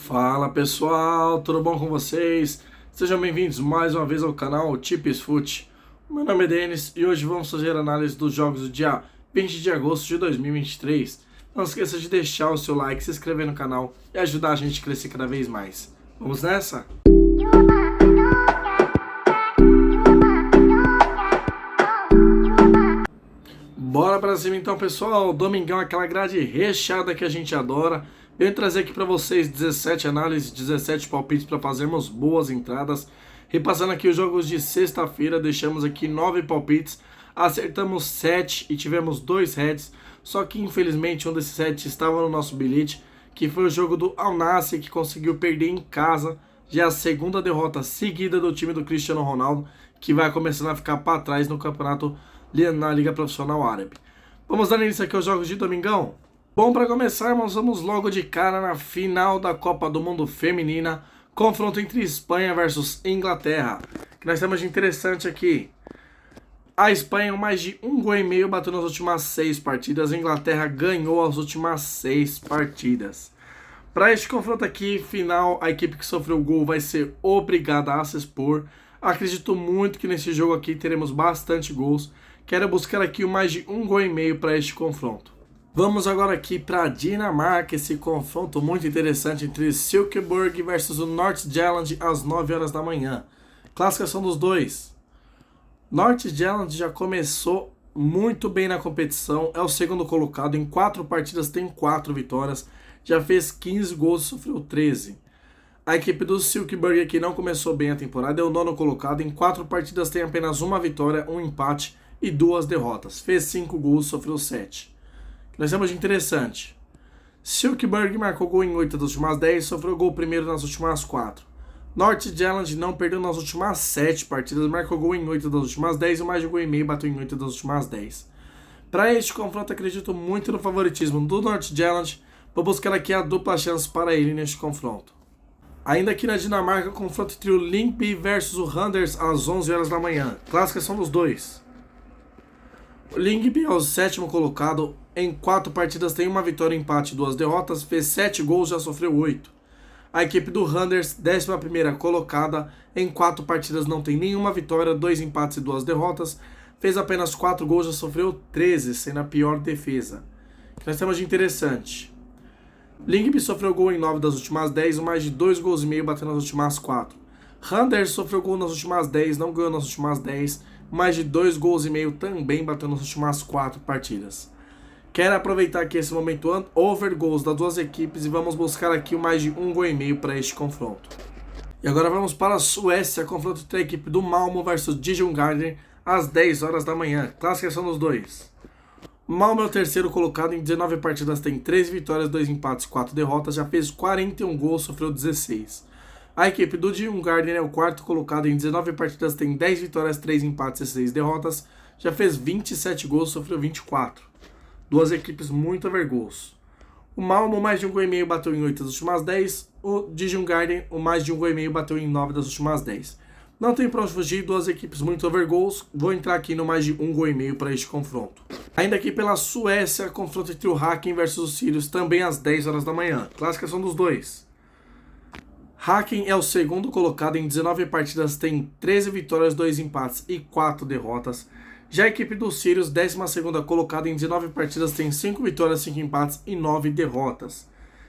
Fala pessoal, tudo bom com vocês? Sejam bem-vindos mais uma vez ao canal Tips Fut. Meu nome é Denis e hoje vamos fazer análise dos jogos do dia 20 de agosto de 2023. Não esqueça de deixar o seu like, se inscrever no canal e ajudar a gente a crescer cada vez mais. Vamos nessa? Bora pra cima então, pessoal. Domingão, aquela grade recheada que a gente adora. Eu vou trazer aqui para vocês 17 análises, 17 palpites para fazermos boas entradas. Repassando aqui os jogos de sexta-feira, deixamos aqui 9 palpites, acertamos 7 e tivemos 2 heads. Só que infelizmente um desses heads estava no nosso bilhete, que foi o jogo do Al Nassr, que conseguiu perder em casa. Já a segunda derrota seguida do time do Cristiano Ronaldo, que vai começando a ficar para trás no campeonato na Liga Profissional Árabe. Vamos dar início aqui aos jogos de domingão? Bom, para começarmos, vamos logo de cara na final da Copa do Mundo Feminina, confronto entre Espanha versus Inglaterra. O que nós temos de interessante aqui? A Espanha, mais de 1,5 gols bateu nas últimas 6 partidas, a Inglaterra ganhou as últimas 6 partidas. Para este confronto aqui, final, a equipe que sofreu o gol vai ser obrigada a se expor. Acredito muito que nesse jogo aqui teremos bastante gols. Quero buscar aqui o mais de 1,5 gols para este confronto. Vamos agora aqui para a Dinamarca, esse confronto muito interessante entre Silkeborg versus o Nordsjælland às 9 horas da manhã. Classificação dos dois. Nordsjælland já começou muito bem na competição, é o segundo colocado, em 4 partidas tem 4 vitórias, já fez 15 gols e sofreu 13. A equipe do Silkeborg aqui não começou bem a temporada, é o nono colocado, em 4 partidas tem apenas 1 vitória, 1 empate e 2 derrotas. Fez 5 gols, sofreu 7. Nós temos de interessante. Silkeborg marcou gol em 8 das últimas 10, sofreu gol primeiro nas últimas 4. Nordsjælland não perdeu nas últimas 7 partidas, marcou gol em 8 das últimas 10 e mais de 1,5 gols bateu em 8 das últimas 10. Para este confronto, acredito muito no favoritismo do Nordsjælland. Vou buscar aqui a dupla chance para ele neste confronto. Ainda aqui na Dinamarca, confronto entre o Lyngby versus o Randers às 11 horas da manhã. Classificação dos dois. O Lyngby é o 7º colocado, em 4 partidas tem 1 vitória, empate e 2 derrotas, fez 7 gols, já sofreu 8. A equipe do Randers, 11ª colocada, em 4 partidas não tem nenhuma vitória, 2 empates e 2 derrotas, fez apenas 4 gols, já sofreu 13, sendo a pior defesa. O que nós temos de interessante? Lyngby sofreu gol em 9 das últimas 10, mais de 2,5 gols bateu nas últimas 4. Randers sofreu gol nas últimas 10, não ganhou nas últimas 10, mais de 2,5 gols também bateu nas últimas 4 partidas. Quero aproveitar aqui esse momento over gols das duas equipes e vamos buscar aqui o mais de 1,5 gols para este confronto. E agora vamos para a Suécia, confronto entre a equipe do Malmö versus Djurgården às 10 horas da manhã. Classificação dos dois. Malmö é o 3º colocado, em 19 partidas tem 3 vitórias, 2 empates e 4 derrotas, já fez 41 gols, sofreu 16. A equipe do Djurgården é o 4º colocado, em 19 partidas tem 10 vitórias, 3 empates e 6 derrotas, já fez 27 gols, sofreu 24. Duas equipes muito a ver gols. O Malmö, mais de 1,5 gols bateu em 8 das últimas 10, o Djurgården, o mais de 1,5 gols bateu em 9 das últimas 10. Não tem pra onde fugir, duas equipes muito over goals, vou entrar aqui no mais de 1,5 gols para este confronto. Ainda aqui pela Suécia, confronto entre o Häcken versus o Sirius, também às 10 horas da manhã. Classificação dos dois. Häcken é o 2º colocado, em 19 partidas tem 13 vitórias, 2 empates e 4 derrotas. Já a equipe do Sirius, 12ª colocada, em 19 partidas tem 5 vitórias, 5 empates e 9 derrotas.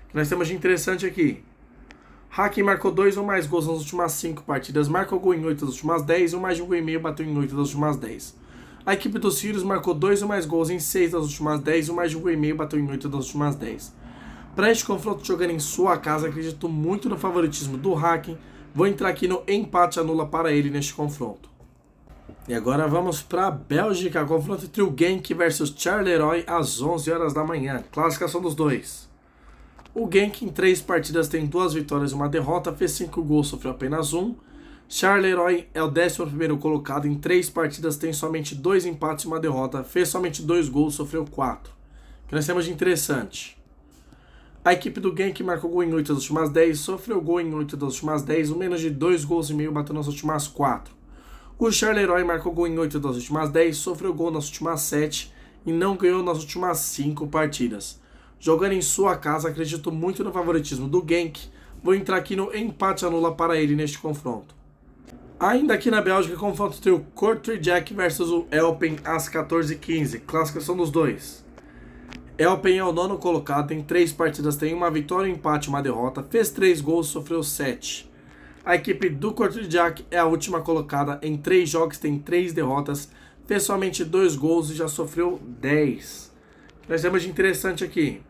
O que nós temos de interessante aqui? Häcken marcou 2 ou mais gols nas últimas 5 partidas, marcou gol em 8 das últimas 10 e mais de 1,5 gols bateu em 8 das últimas 10. A equipe do Sirius marcou 2 ou mais gols em 6 das últimas 10 e mais de 1,5 gols bateu em 8 das últimas 10. Para este confronto jogando em sua casa, acredito muito no favoritismo do Häcken. Vou entrar aqui no empate anula para ele neste confronto. E agora vamos para a Bélgica, confronto entre o Genk versus Charleroi às 11 horas da manhã. Classificação dos dois. O Genk em 3 partidas tem 2 vitórias e 1 derrota, fez 5 gols, sofreu apenas 1. Charleroi é o 11º colocado, em 3 partidas tem somente 2 empates e 1 derrota, fez somente 2 gols, sofreu 4. O que nós temos de interessante? A equipe do Genk marcou gol em 8 das últimas 10, sofreu gol em 8 das últimas 10, menos de 2,5 gols bateu nas últimas 4. O Charleroi marcou gol em 8 das últimas 10, sofreu gol nas últimas 7 e não ganhou nas últimas 5 partidas. Jogando em sua casa, acredito muito no favoritismo do Genk. Vou entrar aqui no empate anula para ele neste confronto. Ainda aqui na Bélgica, confronto entre o Kortrijk versus o Eupen às 14h15. Classificação dos dois. Eupen é o nono colocado, tem 3 partidas, tem uma vitória, um empate e uma derrota. Fez 3 gols, sofreu 7. A equipe do Kortrijk é a última colocada, em 3 jogos tem 3 derrotas. Fez somente 2 gols e já sofreu 10. Nós temos de interessante aqui.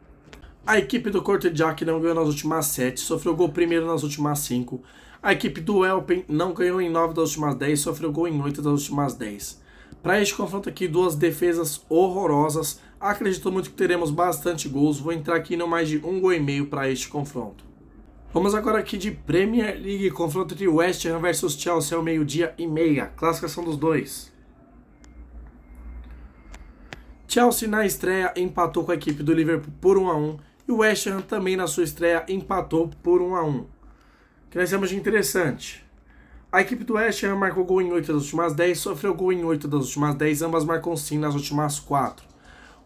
A equipe do Kortrijk não ganhou nas últimas 7, sofreu gol primeiro nas últimas 5. A equipe do Eupen não ganhou em 9 das últimas 10, sofreu gol em 8 das últimas 10. Para este confronto aqui, 2 defesas horrorosas. Acredito muito que teremos bastante gols. Vou entrar aqui no mais de 1,5 gols para este confronto. Vamos agora aqui de Premier League, confronto entre West Ham versus Chelsea ao 12h30. Classificação dos dois. Chelsea na estreia empatou com a equipe do Liverpool por 1-1 e o West Ham também na sua estreia empatou por 1-1. O que nós temos de interessante? A equipe do West Ham marcou gol em 8 das últimas 10, sofreu gol em 8 das últimas 10, ambas marcam sim nas últimas 4.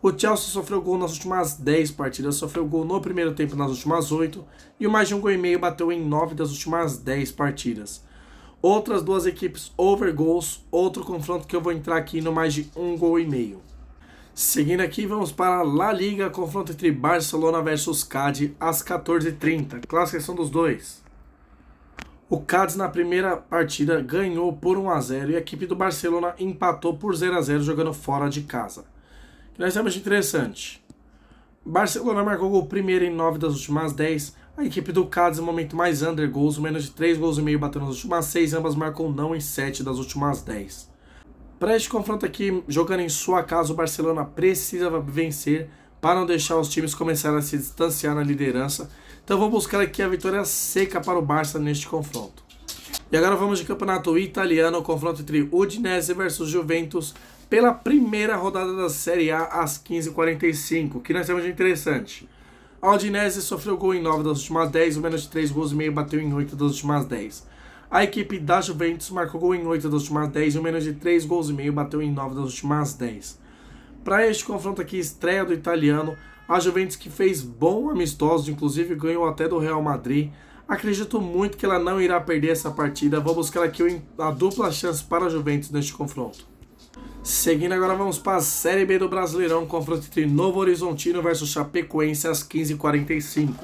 O Chelsea sofreu gol nas últimas 10 partidas, sofreu gol no primeiro tempo nas últimas 8 e o mais de 1,5 gols bateu em 9 das últimas 10 partidas. Outras duas equipes over goals, outro confronto que eu vou entrar aqui no mais de 1,5 gols. Seguindo aqui, vamos para a La Liga, confronto entre Barcelona versus Cádiz às 14h30. Classificação dos dois. O Cádiz na primeira partida ganhou por 1-0 e a equipe do Barcelona empatou por 0-0 jogando fora de casa. O que nós temos de interessante? Barcelona marcou gol primeiro em 9 das últimas 10. A equipe do Cádiz no momento mais under gols, menos de 3,5 gols bateu nas últimas 6, ambas marcam não em 7 das últimas 10. Para este confronto aqui, jogando em sua casa, o Barcelona precisa vencer para não deixar os times começarem a se distanciar na liderança. Então vou buscar aqui a vitória seca para o Barça neste confronto. E agora vamos de campeonato italiano, confronto entre Udinese versus Juventus pela primeira rodada da Série A às 15h45. O que nós temos de interessante? A Udinese sofreu gol em 9 das últimas 10, o menos de 3,5 gols bateu em 8 das últimas 10. A equipe da Juventus marcou gol em 8 das últimas 10 e o menos de 3,5 gols bateu em 9 das últimas 10. Para este confronto aqui, estreia do italiano, a Juventus que fez bom amistoso, inclusive ganhou até do Real Madrid. Acredito muito que ela não irá perder essa partida. Vou buscar aqui a dupla chance para a Juventus neste confronto. Seguindo agora, vamos para a Série B do Brasileirão, confronto entre Novo Horizontino versus Chapecoense às 15h45.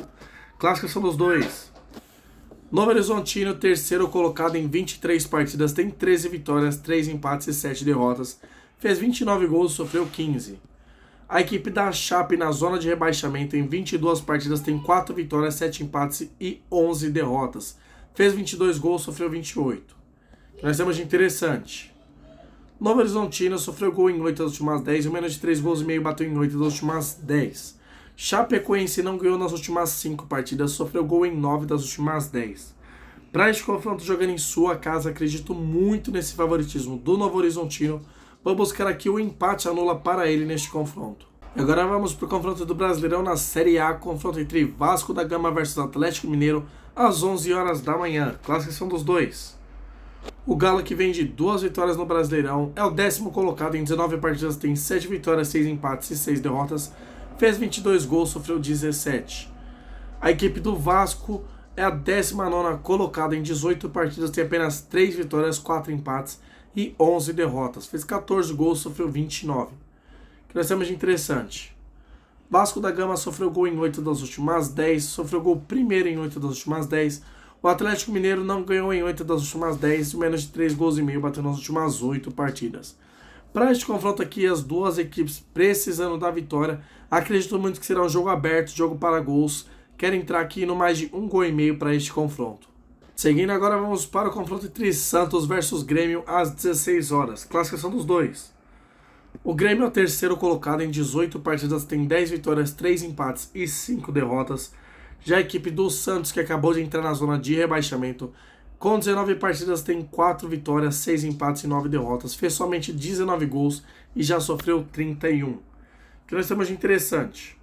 Classificação dos dois. Novo Horizontino, terceiro colocado em 23 partidas, tem 13 vitórias, 3 empates e 7 derrotas. Fez 29 gols, sofreu 15. A equipe da Chape na zona de rebaixamento em 22 partidas tem 4 vitórias, 7 empates e 11 derrotas. Fez 22 gols, sofreu 28. Nós temos de interessante. Novo Horizontino sofreu gol em 8 das últimas 10 e menos de 3,5 gols bateu em 8 das últimas 10. Chapecoense não ganhou nas últimas 5 partidas, sofreu gol em 9 das últimas 10. Para este confronto jogando em sua casa, acredito muito nesse favoritismo do Novo Horizontino. Vou buscar aqui o empate anula para ele neste confronto. E agora vamos para o confronto do Brasileirão na Série A, confronto entre Vasco da Gama versus Atlético Mineiro às 11 horas da manhã. Classificação dos dois. O Galo, que vem de 2 vitórias no Brasileirão, é o 10º colocado em 19 partidas, tem 7 vitórias, 6 empates e 6 derrotas. Fez 22 gols, sofreu 17. A equipe do Vasco é a 19ª colocada em 18 partidas, tem apenas 3 vitórias, 4 empates e 11 derrotas. Fez 14 gols, sofreu 29. O que nós temos de interessante? Vasco da Gama sofreu gol em 8 das últimas 10, sofreu gol primeiro em 8 das últimas 10. O Atlético Mineiro não ganhou em 8 das últimas 10, menos de 3,5 gols bateu nas últimas 8 partidas. Para este confronto aqui, as duas equipes precisando da vitória. Acredito muito que será um jogo aberto, jogo para gols. Quero entrar aqui no mais de 1,5 gols para este confronto. Seguindo agora, vamos para o confronto entre Santos versus Grêmio às 16 horas. Classificação dos dois. O Grêmio é o terceiro colocado em 18 partidas, tem 10 vitórias, 3 empates e 5 derrotas. Já a equipe do Santos, que acabou de entrar na zona de rebaixamento, com 19 partidas tem 4 vitórias, 6 empates e 9 derrotas. Fez somente 19 gols e já sofreu 31. O que nós temos de interessante?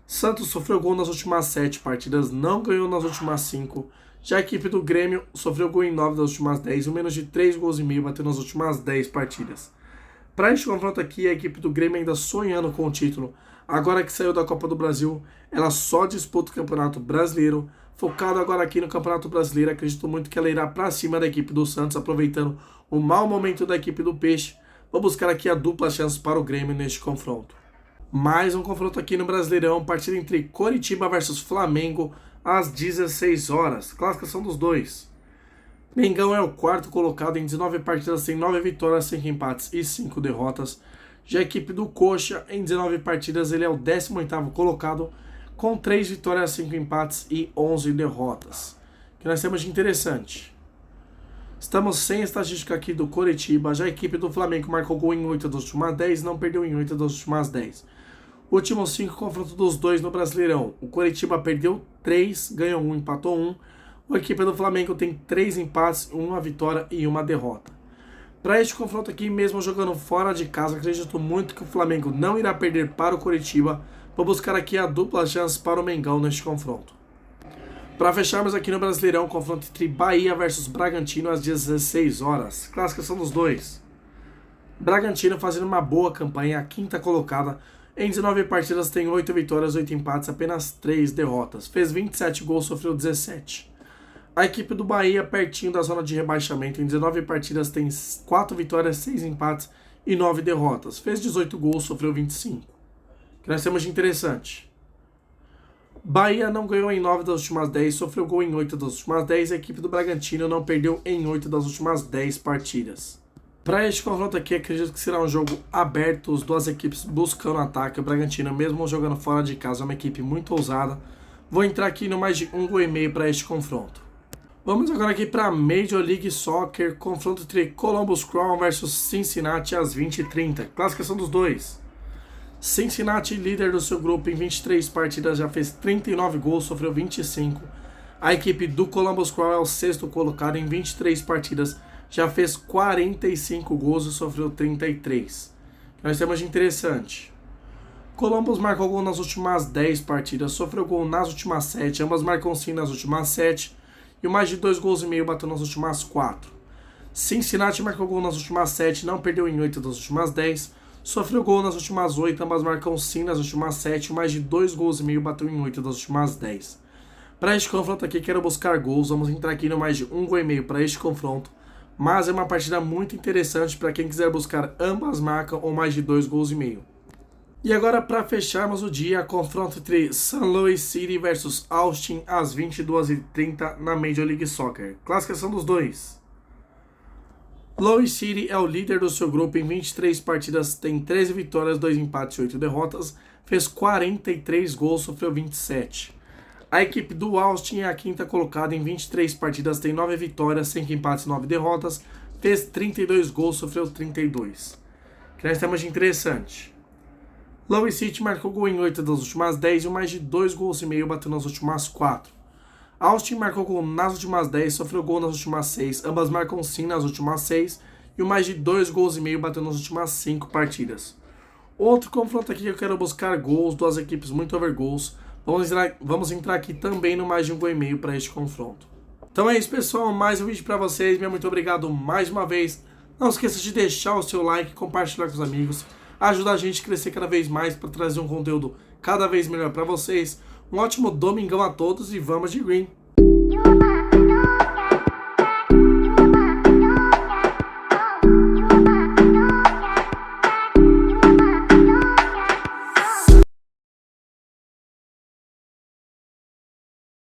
Santos sofreu gol nas últimas 7 partidas, não ganhou nas últimas 5. Já a equipe do Grêmio sofreu gol em 9 das últimas 10 e menos de 3,5 gols bateu nas últimas 10 partidas. Para este confronto aqui, a equipe do Grêmio ainda sonhando com o título. Agora que saiu da Copa do Brasil, ela só disputa o Campeonato Brasileiro. Focado agora aqui no Campeonato Brasileiro, acredito muito que ela irá para cima da equipe do Santos, aproveitando o mau momento da equipe do Peixe. Vou buscar aqui a dupla chance para o Grêmio neste confronto. Mais um confronto aqui no Brasileirão, partida entre Coritiba versus Flamengo, às 16 horas. Classificação dos dois. Mengão é o quarto colocado, em 19 partidas tem 9 vitórias, 5 empates e 5 derrotas. Já a equipe do Coxa, em 19 partidas, ele é o 18º colocado, com 3 vitórias, 5 empates e 11 derrotas. O que nós temos de interessante? Estamos sem estatística aqui do Coritiba, já a equipe do Flamengo marcou gol em 8 das últimas 10, não perdeu em 8 das últimas 10. Últimos 5 confrontos dos dois no Brasileirão. O Coritiba perdeu 3, ganhou 1, empatou 1. A equipe do Flamengo tem 3 empates, 1 vitória e 1 derrota. Para este confronto aqui, mesmo jogando fora de casa, acredito muito que o Flamengo não irá perder para o Coritiba. Vou buscar aqui a dupla chance para o Mengão neste confronto. Para fecharmos aqui no Brasileirão, confronto entre Bahia versus Bragantino às 16 horas. Classificação dos dois. Bragantino fazendo uma boa campanha, a quinta colocada. Em 19 partidas tem 8 vitórias, 8 empates, apenas 3 derrotas. Fez 27 gols, sofreu 17. A equipe do Bahia, pertinho da zona de rebaixamento, em 19 partidas tem 4 vitórias, 6 empates e 9 derrotas. Fez 18 gols, sofreu 25. O que nós temos de interessante? Bahia não ganhou em 9 das últimas 10, sofreu gol em 8 das últimas 10. A equipe do Bragantino não perdeu em 8 das últimas 10 partidas. Para este confronto aqui, acredito que será um jogo aberto, as duas equipes buscando ataque. O Bragantino, mesmo jogando fora de casa, é uma equipe muito ousada. Vou entrar aqui no mais de 1,5 gol para este confronto. Vamos agora aqui para a Major League Soccer, confronto entre Columbus Crew versus Cincinnati às 20h30. Classificação dos dois. Cincinnati, líder do seu grupo, em 23 partidas já fez 39 gols, sofreu 25. A equipe do Columbus Crew é o sexto colocado, em 23 partidas já fez 45 gols e sofreu 33. Nós temos de interessante. Columbus marcou gol nas últimas 10 partidas, sofreu gol nas últimas 7, ambas marcam sim nas últimas 7. E mais de 2,5 gols bateu nas últimas 4. Cincinnati marcou gol nas últimas 7, não perdeu em 8 das últimas 10. Sofreu gol nas últimas 8, ambas marcam sim nas últimas 7. Mais de 2,5 gols bateu em 8 das últimas 10. Para este confronto aqui, quero buscar gols. Vamos entrar aqui no mais de 1,5 gol para este confronto. Mas é uma partida muito interessante para quem quiser buscar ambas marcam ou mais de 2,5 gols. E agora, para fecharmos o dia, confronto entre St. Louis City versus Austin às 22h30 na Major League Soccer. Classificação dos dois. Louis City é o líder do seu grupo, em 23 partidas tem 13 vitórias, 2 empates e 8 derrotas. Fez 43 gols, sofreu 27. A equipe do Austin é a quinta colocada, em 23 partidas tem 9 vitórias, 5 empates e 9 derrotas. Fez 32 gols, sofreu 32. O que nós temos de interessante? Louis City marcou gol em 8 das últimas 10 e mais de 2,5 gols bateu nas últimas 4. Austin marcou gol nas últimas 10, sofreu gol nas últimas 6, ambas marcam sim nas últimas 6 e mais de 2,5 gols bateu nas últimas 5 partidas. Outro confronto aqui que eu quero buscar gols, duas equipes muito over gols. Vamos entrar aqui também no mais de 1,5 gol para este confronto. Então é isso, pessoal, mais um vídeo para vocês. Muito obrigado mais uma vez. Não esqueça de deixar o seu like, compartilhar com os amigos. Ajuda a gente a crescer cada vez mais para trazer um conteúdo cada vez melhor para vocês. Um ótimo domingão a todos e vamos de green!